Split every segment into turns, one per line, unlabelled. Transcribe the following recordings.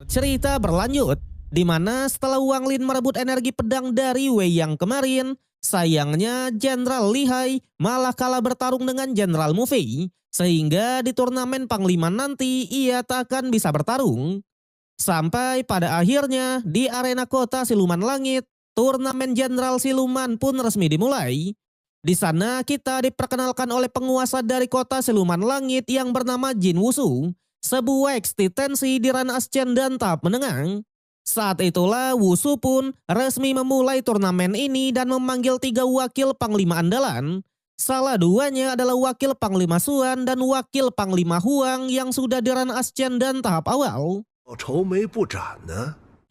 Cerita berlanjut, di mana setelah Wang Lin merebut energi pedang dari Wei Yang kemarin, sayangnya Jenderal Li Hai malah kalah bertarung dengan Jenderal Mu Fei, sehingga di turnamen Panglima nanti ia tak akan bisa bertarung. Sampai pada akhirnya di arena kota Siluman Langit, turnamen Jenderal Siluman pun resmi dimulai. Di sana kita diperkenalkan oleh penguasa dari kota Siluman Langit yang bernama Jin Wushu, sebuah eksistensi di ranah Ascend dan tahap menengah. Saat itulah Wushu pun resmi memulai turnamen ini dan memanggil 3 wakil panglima andalan. Salah duanya adalah wakil Panglima Suan dan wakil Panglima Huang yang sudah di ranah Ascend dan tahap awal.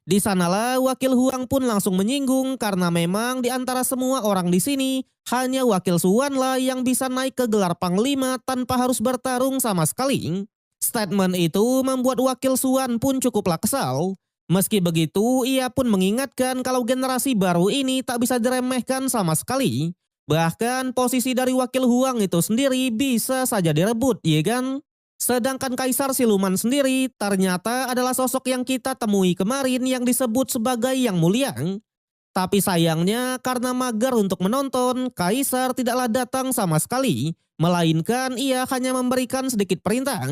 Di sanalah wakil Huang pun langsung menyinggung karena memang di antara semua orang di sini hanya wakil Suan lah yang bisa naik ke gelar panglima tanpa harus bertarung sama sekali. Statement itu membuat wakil Suan pun cukuplah kesal. Meski begitu, ia pun mengingatkan kalau generasi baru ini tak bisa diremehkan sama sekali. Bahkan posisi dari wakil Huang itu sendiri bisa saja direbut, ya kan? Sedangkan Kaisar Siluman sendiri ternyata adalah sosok yang kita temui kemarin yang disebut sebagai Yang Mulia. Tapi sayangnya karena mager untuk menonton, Kaisar tidaklah datang sama sekali, melainkan ia hanya memberikan sedikit perintah.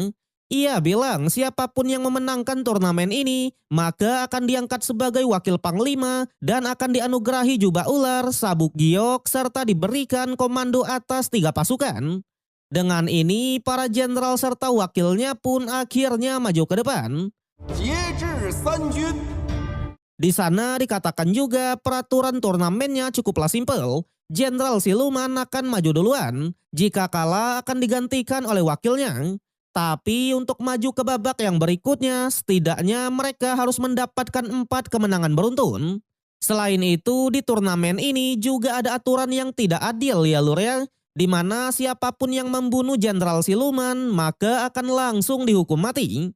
Ia bilang siapapun yang memenangkan turnamen ini, maka akan diangkat sebagai wakil panglima dan akan dianugerahi jubah ular, sabuk giok, serta diberikan komando atas 3 pasukan. Dengan ini, para jenderal serta wakilnya pun akhirnya maju ke depan. Di sana dikatakan juga peraturan turnamennya cukuplah simpel. Jenderal Siluman akan maju duluan. Jika kalah akan digantikan oleh wakilnya. Tapi untuk maju ke babak yang berikutnya, setidaknya mereka harus mendapatkan 4 kemenangan beruntun. Selain itu, di turnamen ini juga ada aturan yang tidak adil ya lur ya. Di mana siapapun yang membunuh Jenderal Siluman maka akan langsung dihukum mati.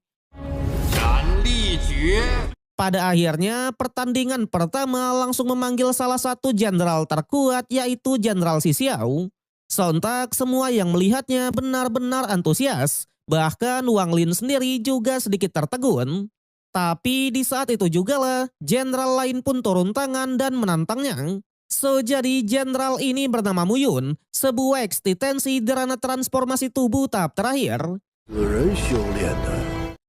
Pada akhirnya pertandingan pertama langsung memanggil salah satu jenderal terkuat yaitu Jenderal Xi Xiao. Sontak semua yang melihatnya benar-benar antusias. Bahkan Wang Lin sendiri juga sedikit tertegun. Tapi di saat itu jugalah jenderal lain pun turun tangan dan menantangnya. Jadi jenderal ini bernama Mu Yun, sebuah eksistensi di ranah transformasi tubuh tahap terakhir.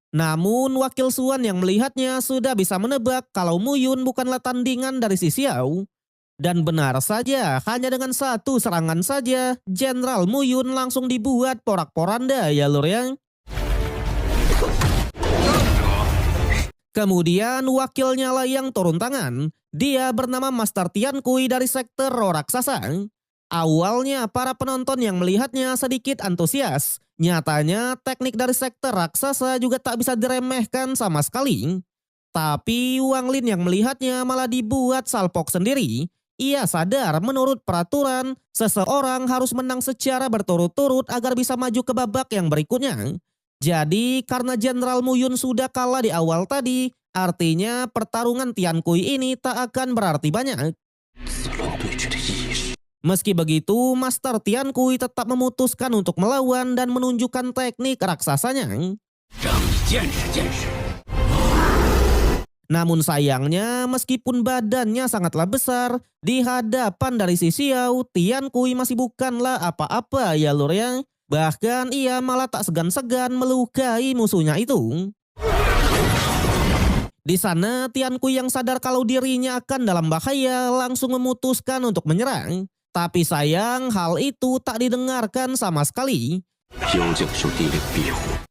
Namun wakil Suan yang melihatnya sudah bisa menebak kalau Mu Yun bukanlah tandingan dari Xi Xiao. Dan benar saja, hanya dengan 1 serangan saja, Jenderal Mu Yun langsung dibuat porak-poranda ya lur ya. Kemudian wakilnya lah yang turun tangan. Dia bernama Master Tian Kui dari sektor roh raksasa. Awalnya para penonton yang melihatnya sedikit antusias. Nyatanya teknik dari sektor raksasa juga tak bisa diremehkan sama sekali. Tapi Wang Lin yang melihatnya malah dibuat salpok sendiri. Ia sadar menurut peraturan, seseorang harus menang secara berturut-turut agar bisa maju ke babak yang berikutnya. Jadi karena Jenderal Mu Yun sudah kalah di awal tadi, artinya pertarungan Tian Kui ini tak akan berarti banyak. Meski begitu, Master Tian Kui tetap memutuskan untuk melawan dan menunjukkan teknik raksasanya. Namun sayangnya meskipun badannya sangatlah besar, di hadapan dari Xi Xiao, Tian Kui masih bukanlah apa-apa ya lur ya. Bahkan ia malah tak segan-segan melukai musuhnya itu. Di sana Tian Kui yang sadar kalau dirinya akan dalam bahaya langsung memutuskan untuk menyerang. Tapi sayang hal itu tak didengarkan sama sekali.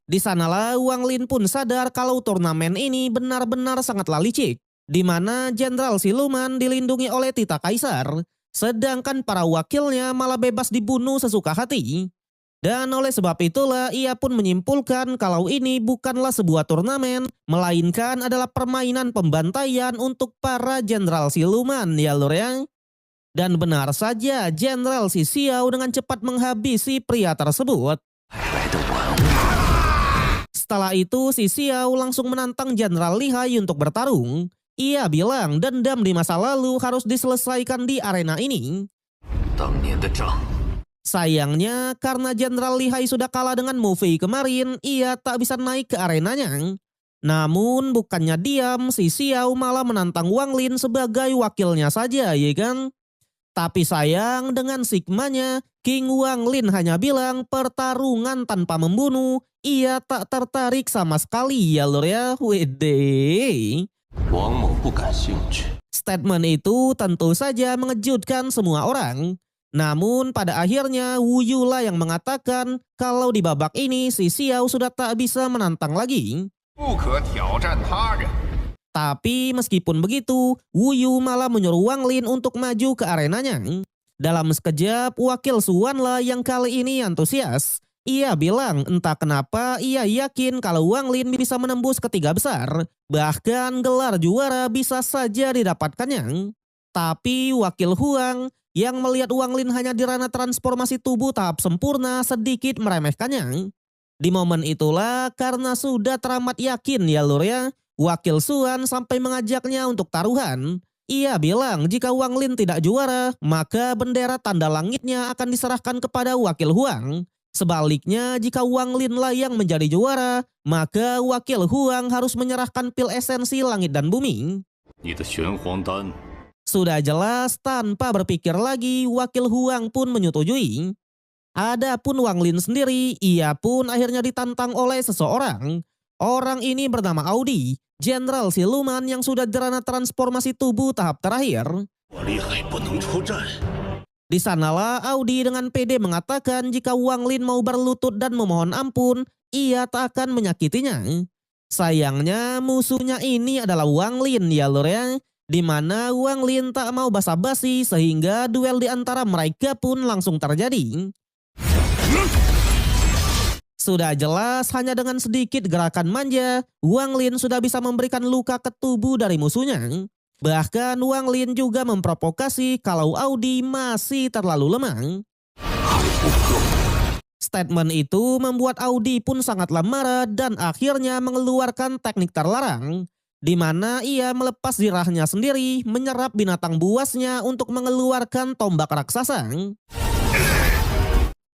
Di sanalah Wang Lin pun sadar kalau turnamen ini benar-benar sangatlah licik. Di mana Jenderal Siluman dilindungi oleh Tita Kaisar. Sedangkan para wakilnya malah bebas dibunuh sesuka hati. Dan oleh sebab itulah ia pun menyimpulkan kalau ini bukanlah sebuah turnamen, melainkan adalah permainan pembantaian untuk para Jenderal Siluman ya lur ya. Dan benar saja Jenderal Xi Xiao dengan cepat menghabisi pria tersebut. Setelah itu Xi Xiao langsung menantang Jenderal Li Hai untuk bertarung. Ia bilang dendam di masa lalu harus diselesaikan di arena ini. Sayangnya karena Jenderal Li Hai sudah kalah dengan Mu Fei kemarin, ia tak bisa naik ke arenanya. Namun bukannya diam, si Xiao malah menantang Wang Lin sebagai wakilnya saja, ya kan? Tapi sayang dengan sigmanya, King Wang Lin hanya bilang pertarungan tanpa membunuh, ia tak tertarik sama sekali ya lor ya, wede.
王某不感兴趣。
Statement itu tentu saja mengejutkan semua orang. Namun pada akhirnya Wu Yu lah yang mengatakan kalau di babak ini si Xiao sudah tak bisa menantang lagi.
不可挑战他人。
Tapi meskipun begitu, Wu Yu malah menyuruh Wang Lin untuk maju ke arenanya. Dalam sekejap, wakil Suan lah yang kali ini antusias. Ia bilang entah kenapa ia yakin kalau Wang Lin bisa menembus ketiga besar. Bahkan gelar juara bisa saja didapatkannya. Tapi wakil Huang yang melihat Wang Lin hanya di ranah transformasi tubuh tahap sempurna sedikit meremehkannya. Di momen itulah karena sudah teramat yakin ya lur ya, wakil Suan sampai mengajaknya untuk taruhan. Ia bilang jika Wang Lin tidak juara, maka bendera tanda langitnya akan diserahkan kepada wakil Huang. Sebaliknya, jika Wang Lin lah yang menjadi juara, maka wakil Huang harus menyerahkan pil esensi langit dan bumi.
你的玄黄丹，
Sudah jelas, tanpa berpikir lagi, wakil Huang pun menyetujui. Adapun Wang Lin sendiri, ia pun akhirnya ditantang oleh seseorang. Orang ini bernama Audi, jenderal siluman yang sudah di ranah transformasi tubuh tahap terakhir.
我厉害不能出战。
Di sanalah Audi dengan pede mengatakan jika Wang Lin mau berlutut dan memohon ampun, ia tak akan menyakitinya. Sayangnya musuhnya ini adalah Wang Lin ya lor ya, di mana Wang Lin tak mau basa-basi sehingga duel di antara mereka pun langsung terjadi. Sudah jelas hanya dengan sedikit gerakan manja, Wang Lin sudah bisa memberikan luka ke tubuh dari musuhnya. Bahkan Wang Lin juga memprovokasi kalau Audi masih terlalu lemah. Statement itu membuat Audi pun sangatlah marah dan akhirnya mengeluarkan teknik terlarang, di mana ia melepas zirahnya sendiri menyerap binatang buasnya untuk mengeluarkan tombak raksasa.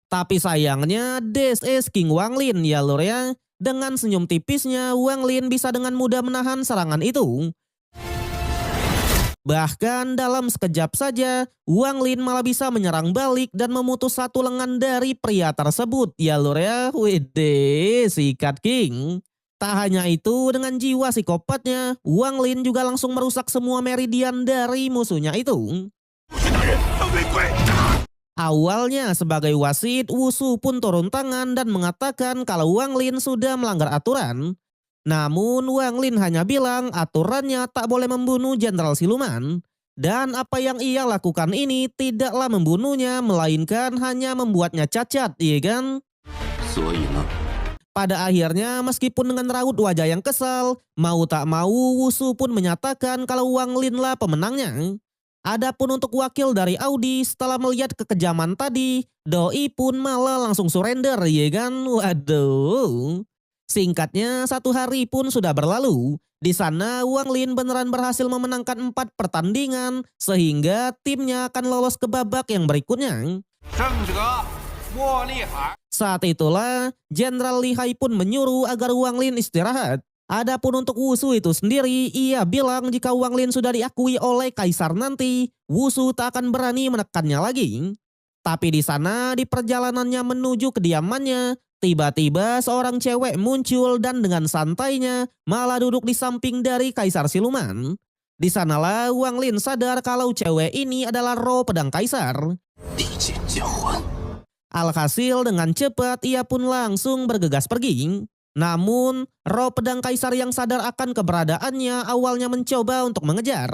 Tapi sayangnya this is King Wang Lin ya lor ya. Dengan senyum tipisnya Wang Lin bisa dengan mudah menahan serangan itu. Bahkan dalam sekejap saja, Wang Lin malah bisa menyerang balik dan memutus satu lengan dari pria tersebut. Ya lur ya, wede, sikat King. Tak hanya itu, dengan jiwa psikopatnya, Wang Lin juga langsung merusak semua meridian dari musuhnya itu. Awalnya sebagai wasit, Wusu pun turun tangan dan mengatakan kalau Wang Lin sudah melanggar aturan. Namun Wang Lin hanya bilang aturannya tak boleh membunuh jenderal siluman. Dan apa yang ia lakukan ini tidaklah membunuhnya, melainkan hanya membuatnya cacat, iya kan?
所以呢，
Pada akhirnya meskipun dengan raut wajah yang kesal, mau tak mau Wusu pun menyatakan kalau Wang Lin lah pemenangnya. Adapun untuk wakil dari Audi setelah melihat kekejaman tadi, Doi pun malah langsung surrender, iya kan? Waduh. Singkatnya, 1 hari pun sudah berlalu. Di sana Wang Lin beneran berhasil memenangkan 4 pertandingan sehingga timnya akan lolos ke babak yang berikutnya.
胜者莫厉害。
Saat itulah Jenderal Li Hai pun menyuruh agar Wang Lin istirahat. Adapun untuk Wusu itu sendiri, ia bilang jika Wang Lin sudah diakui oleh kaisar nanti, Wusu tak akan berani menekannya lagi. Tapi di sana di perjalanannya menuju kediamannya, tiba-tiba seorang cewek muncul dan dengan santainya malah duduk di samping dari kaisar siluman. Di sanalah Wang Lin sadar kalau cewek ini adalah roh pedang kaisar.
地剑交还。
Alhasil dengan cepat ia pun langsung bergegas pergi. Namun roh pedang kaisar yang sadar akan keberadaannya awalnya mencoba untuk mengejar.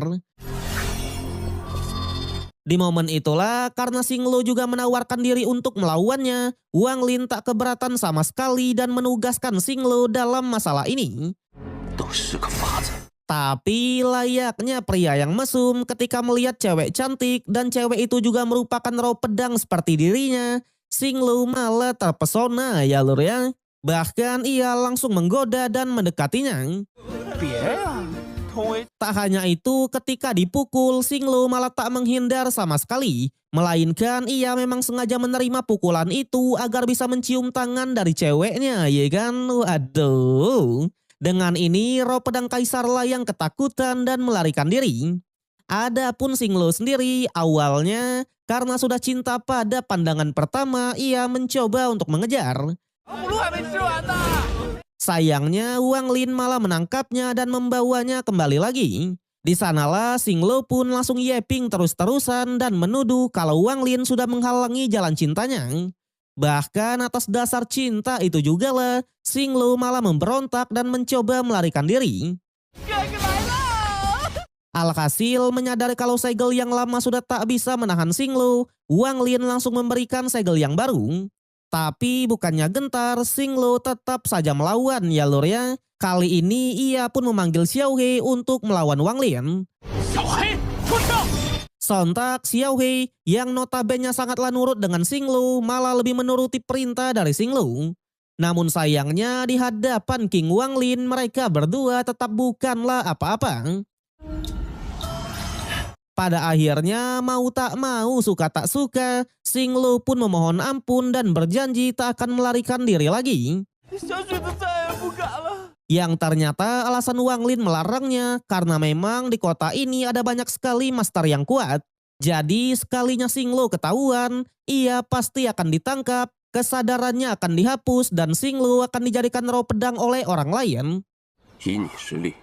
Di momen itulah karena Xinglu juga menawarkan diri untuk melawannya, Wang Lin tak keberatan sama sekali dan menugaskan Xinglu dalam masalah ini.
都是个法子。
Tapi layaknya pria yang mesum ketika melihat cewek cantik dan cewek itu juga merupakan roh pedang seperti dirinya, Xinglu malah terpesona ya lur ya. Bahkan ia langsung menggoda dan mendekatinya.
别呀、
Tak hanya itu, ketika dipukul, Xinglu malah tak menghindar sama sekali. Melainkan ia memang sengaja menerima pukulan itu agar bisa mencium tangan dari ceweknya, ya kan? Waduh. Dengan ini, roh pedang kaisar layang ketakutan dan melarikan diri. Adapun Xinglo sendiri, awalnya karena sudah cinta pada pandangan pertama, ia mencoba untuk mengejar. Sayangnya, Wang Lin malah menangkapnya dan membawanya kembali lagi. Di sanalah Xinglo pun langsung yeping terus-terusan dan menuduh kalau Wang Lin sudah menghalangi jalan cintanya. Bahkan atas dasar cinta itu juga lah, Xinglo malah memberontak dan mencoba melarikan diri. Alhasil menyadari kalau segel yang lama sudah tak bisa menahan Xinglo, Wang Lin langsung memberikan segel yang baru. Tapi bukannya gentar, Xinglo tetap saja melawan ya lur ya. Kali ini ia pun memanggil Xiao He untuk melawan Wang Lin. Sontak Xiao He yang notabene sangatlah nurut dengan Xinglo malah lebih menuruti perintah dari Xinglo. Namun sayangnya di hadapan King Wang Lin mereka berdua tetap bukanlah apa-apa. Pada akhirnya mau tak mau suka tak suka, Xinglo pun memohon ampun dan berjanji tak akan melarikan diri lagi. Yang ternyata alasan Wang Lin melarangnya karena memang di kota ini ada banyak sekali master yang kuat. Jadi sekalinya Xinglo ketahuan, ia pasti akan ditangkap, kesadarannya akan dihapus dan Xinglo akan dijadikan roh pedang oleh orang lain.
以你实力，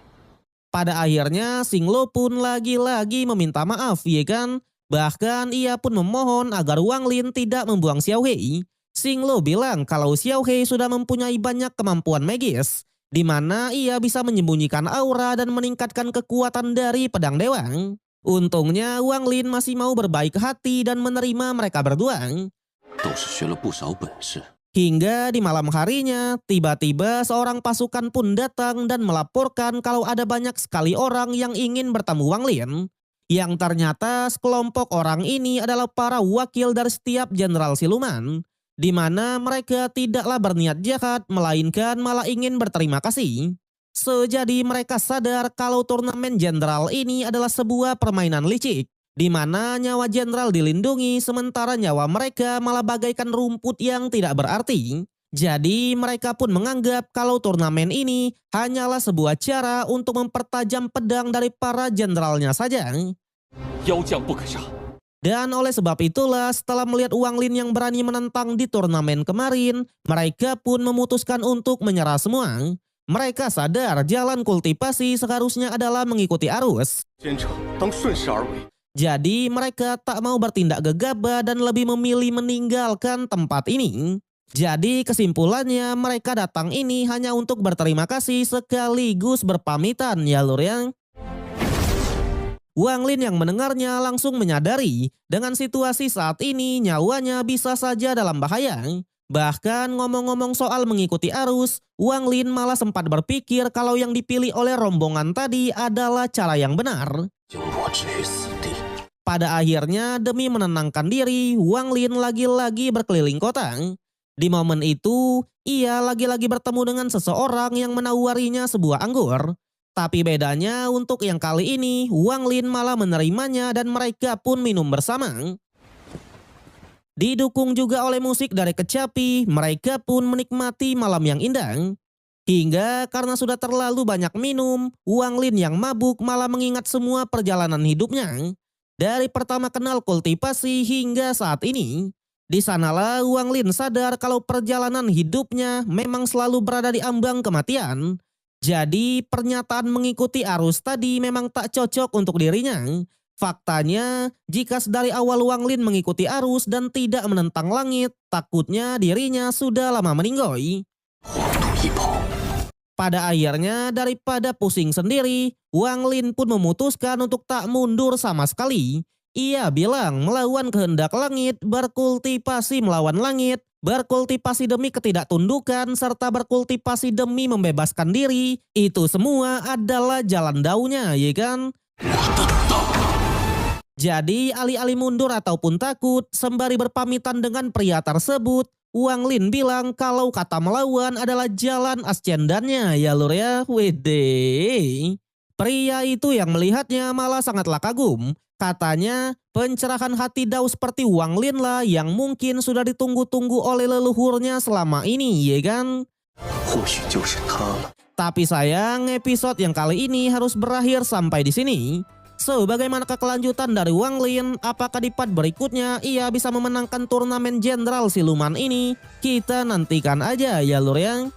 Pada akhirnya Xinglo pun lagi-lagi meminta maaf ya kan. Bahkan ia pun memohon agar Wang Lin tidak membuang Xiao He. Xinglo bilang kalau Xiao He sudah mempunyai banyak kemampuan magis, di mana ia bisa menyembunyikan aura dan meningkatkan kekuatan dari pedang dewa. Untungnya Wang Lin masih mau berbaik hati dan menerima mereka berdua.
都是学了不少本事。
Hingga di malam harinya, tiba-tiba seorang pasukan pun datang dan melaporkan kalau ada banyak sekali orang yang ingin bertemu Wang Lin. Yang ternyata sekelompok orang ini adalah para wakil dari setiap jenderal siluman. Di mana mereka tidaklah berniat jahat, melainkan malah ingin berterima kasih. Sejadi mereka sadar kalau turnamen jenderal ini adalah sebuah permainan licik. Di mana nyawa jenderal dilindungi sementara nyawa mereka malah bagaikan rumput yang tidak berarti. Jadi mereka pun menganggap kalau turnamen ini hanyalah sebuah cara untuk mempertajam pedang dari para jenderalnya saja.
妖将不可杀。
Dan oleh sebab itulah setelah melihat Wang Lin yang berani menentang di turnamen kemarin, mereka pun memutuskan untuk menyerah semua. Mereka sadar jalan kultivasi seharusnya adalah mengikuti arus.
奸臣当顺势而为。
Jadi mereka tak mau bertindak gegabah dan lebih memilih meninggalkan tempat ini. Jadi kesimpulannya mereka datang ini hanya untuk berterima kasih sekaligus berpamitan ya lur ya. Wang Lin yang mendengarnya langsung menyadari dengan situasi saat ini nyawanya bisa saja dalam bahaya. Bahkan ngomong-ngomong soal mengikuti arus, Wang Lin malah sempat berpikir kalau yang dipilih oleh rombongan tadi adalah cara yang benar.
将我置于死地。
Pada akhirnya demi menenangkan diri, Wang Lin lagi-lagi berkeliling kota. Di momen itu, ia lagi-lagi bertemu dengan seseorang yang menawarinya sebuah anggur. Tapi bedanya untuk yang kali ini, Wang Lin malah menerimanya dan mereka pun minum bersama. Didukung juga oleh musik dari kecapi, mereka pun menikmati malam yang indah. Hingga karena sudah terlalu banyak minum, Wang Lin yang mabuk malah mengingat semua perjalanan hidupnya. Dari pertama kenal kultivasi hingga saat ini. Di sanalah Wang Lin sadar kalau perjalanan hidupnya memang selalu berada di ambang kematian. Jadi pernyataan mengikuti arus tadi memang tak cocok untuk dirinya. Faktanya, jika dari awal Wang Lin mengikuti arus dan tidak menentang langit, takutnya dirinya sudah lama meninggoy.
黄土一跑，
Pada akhirnya daripada pusing sendiri, Wang Lin pun memutuskan untuk tak mundur sama sekali. Ia bilang melawan kehendak langit, berkultivasi melawan langit, berkultivasi demi ketidaktundukan, serta berkultivasi demi membebaskan diri. Itu semua adalah jalan daunya, ya kan? Jadi alih-alih mundur ataupun takut, sembari berpamitan dengan pria tersebut, Wang Lin bilang kalau kata melawan adalah jalan ascendannya ya lur ya. Wede. Pria itu yang melihatnya malah sangatlah kagum. Katanya pencerahan hati Dao seperti Wang Lin lah yang mungkin sudah ditunggu-tunggu oleh leluhurnya selama ini ya kan.
或许就是他了。
Tapi sayang, episode yang kali ini harus berakhir sampai di sini. So, bagaimanakah kelanjutan dari Wang Lin? Apakah di part berikutnya ia bisa memenangkan turnamen Jenderal Siluman ini? Kita nantikan aja ya lur yang.